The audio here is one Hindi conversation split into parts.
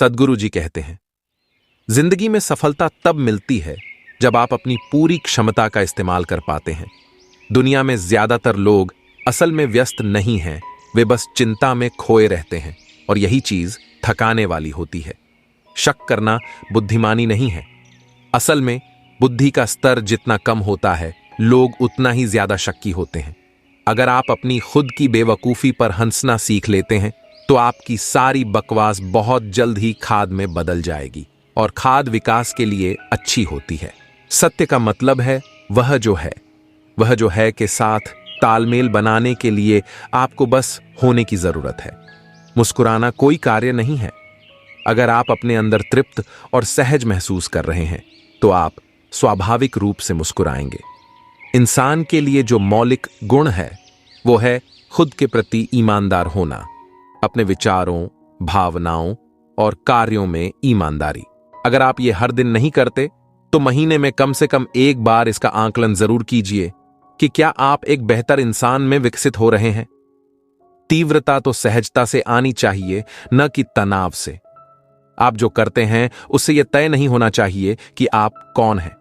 सद्गुरु जी कहते हैं, जिंदगी में सफलता तब मिलती है जब आप अपनी पूरी क्षमता का इस्तेमाल कर पाते हैं। दुनिया में ज्यादातर लोग असल में व्यस्त नहीं हैं, वे बस चिंता में खोए रहते हैं और यही चीज थकाने वाली होती है। शक करना बुद्धिमानी नहीं है। असल में बुद्धि का स्तर जितना कम होता है, लोग उतना ही ज्यादा शक्की होते हैं। अगर आप अपनी खुद की बेवकूफी पर हंसना सीख लेते हैं तो आपकी सारी बकवास बहुत जल्द ही खाद में बदल जाएगी, और खाद विकास के लिए अच्छी होती है। सत्य का मतलब है वह जो है के साथ तालमेल बनाने के लिए आपको बस होने की जरूरत है। मुस्कुराना कोई कार्य नहीं है। अगर आप अपने अंदर तृप्त और सहज महसूस कर रहे हैं तो आप स्वाभाविक रूप से मुस्कुराएंगे। इंसान के लिए जो मौलिक गुण है वो है खुद के प्रति ईमानदार होना, अपने विचारों, भावनाओं और कार्यों में ईमानदारी। अगर आप ये हर दिन नहीं करते तो महीने में कम से कम एक बार इसका आकलन जरूर कीजिए कि क्या आप एक बेहतर इंसान में विकसित हो रहे हैं। तीव्रता तो सहजता से आनी चाहिए, न कि तनाव से। आप जो करते हैं उससे यह तय नहीं होना चाहिए कि आप कौन हैं।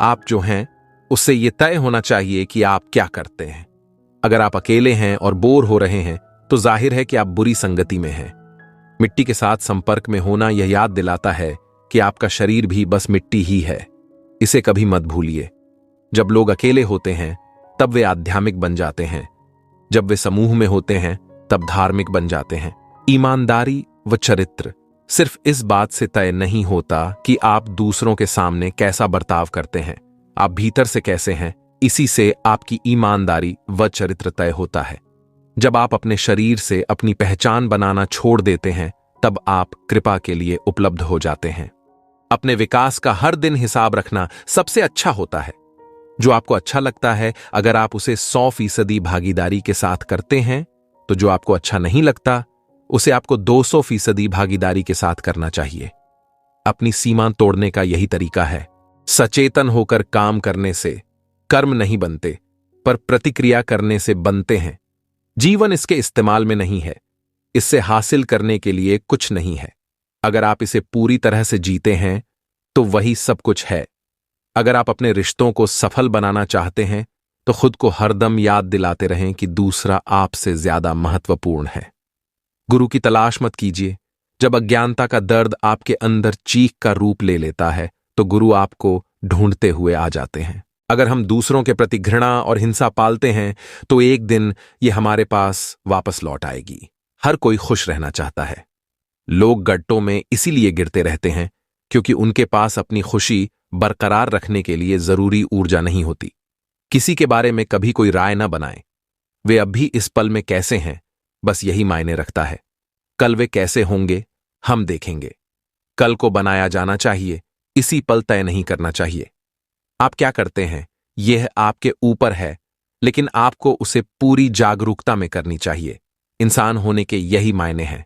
आप जो हैं उससे यह तय होना चाहिए कि आप क्या करते हैं। अगर आप अकेले हैं और बोर हो रहे हैं तो जाहिर है कि आप बुरी संगति में हैं। मिट्टी के साथ संपर्क में होना यह याद दिलाता है कि आपका शरीर भी बस मिट्टी ही है। इसे कभी मत भूलिए। जब लोग अकेले होते हैं तब वे आध्यात्मिक बन जाते हैं, जब वे समूह में होते हैं तब धार्मिक बन जाते हैं। ईमानदारी व चरित्र सिर्फ इस बात से तय नहीं होता कि आप दूसरों के सामने कैसा बर्ताव करते हैं, आप भीतर से कैसे हैं, इसी से आपकी ईमानदारी व चरित्र तय होता है। जब आप अपने शरीर से अपनी पहचान बनाना छोड़ देते हैं तब आप कृपा के लिए उपलब्ध हो जाते हैं। अपने विकास का हर दिन हिसाब रखना सबसे अच्छा होता है। जो आपको अच्छा लगता है अगर आप उसे 100% भागीदारी के साथ करते हैं, तो जो आपको अच्छा नहीं लगता उसे आपको 200% भागीदारी के साथ करना चाहिए। अपनी सीमा तोड़ने का यही तरीका है। सचेतन होकर काम करने से कर्म नहीं बनते, पर प्रतिक्रिया करने से बनते हैं। जीवन इसके इस्तेमाल में नहीं है, इससे हासिल करने के लिए कुछ नहीं है। अगर आप इसे पूरी तरह से जीते हैं तो वही सब कुछ है। अगर आप अपने रिश्तों को सफल बनाना चाहते हैं तो खुद को हरदम याद दिलाते रहें कि दूसरा आपसे ज्यादा महत्वपूर्ण है। गुरु की तलाश मत कीजिए। जब अज्ञानता का दर्द आपके अंदर चीख का रूप ले लेता है तो गुरु आपको ढूंढते हुए आ जाते हैं। अगर हम दूसरों के प्रति घृणा और हिंसा पालते हैं तो एक दिन ये हमारे पास वापस लौट आएगी। हर कोई खुश रहना चाहता है। लोग गड्ढों में इसीलिए गिरते रहते हैं क्योंकि उनके पास अपनी खुशी बरकरार रखने के लिए जरूरी ऊर्जा नहीं होती। किसी के बारे में कभी कोई राय न बनाएं। वे अभी इस पल में कैसे हैं, बस यही मायने रखता है। कल वे कैसे होंगे हम देखेंगे। कल को बनाया जाना चाहिए, इसी पल तय नहीं करना चाहिए। आप क्या करते हैं यह आपके ऊपर है, लेकिन आपको उसे पूरी जागरूकता में करनी चाहिए। इंसान होने के यही मायने हैं।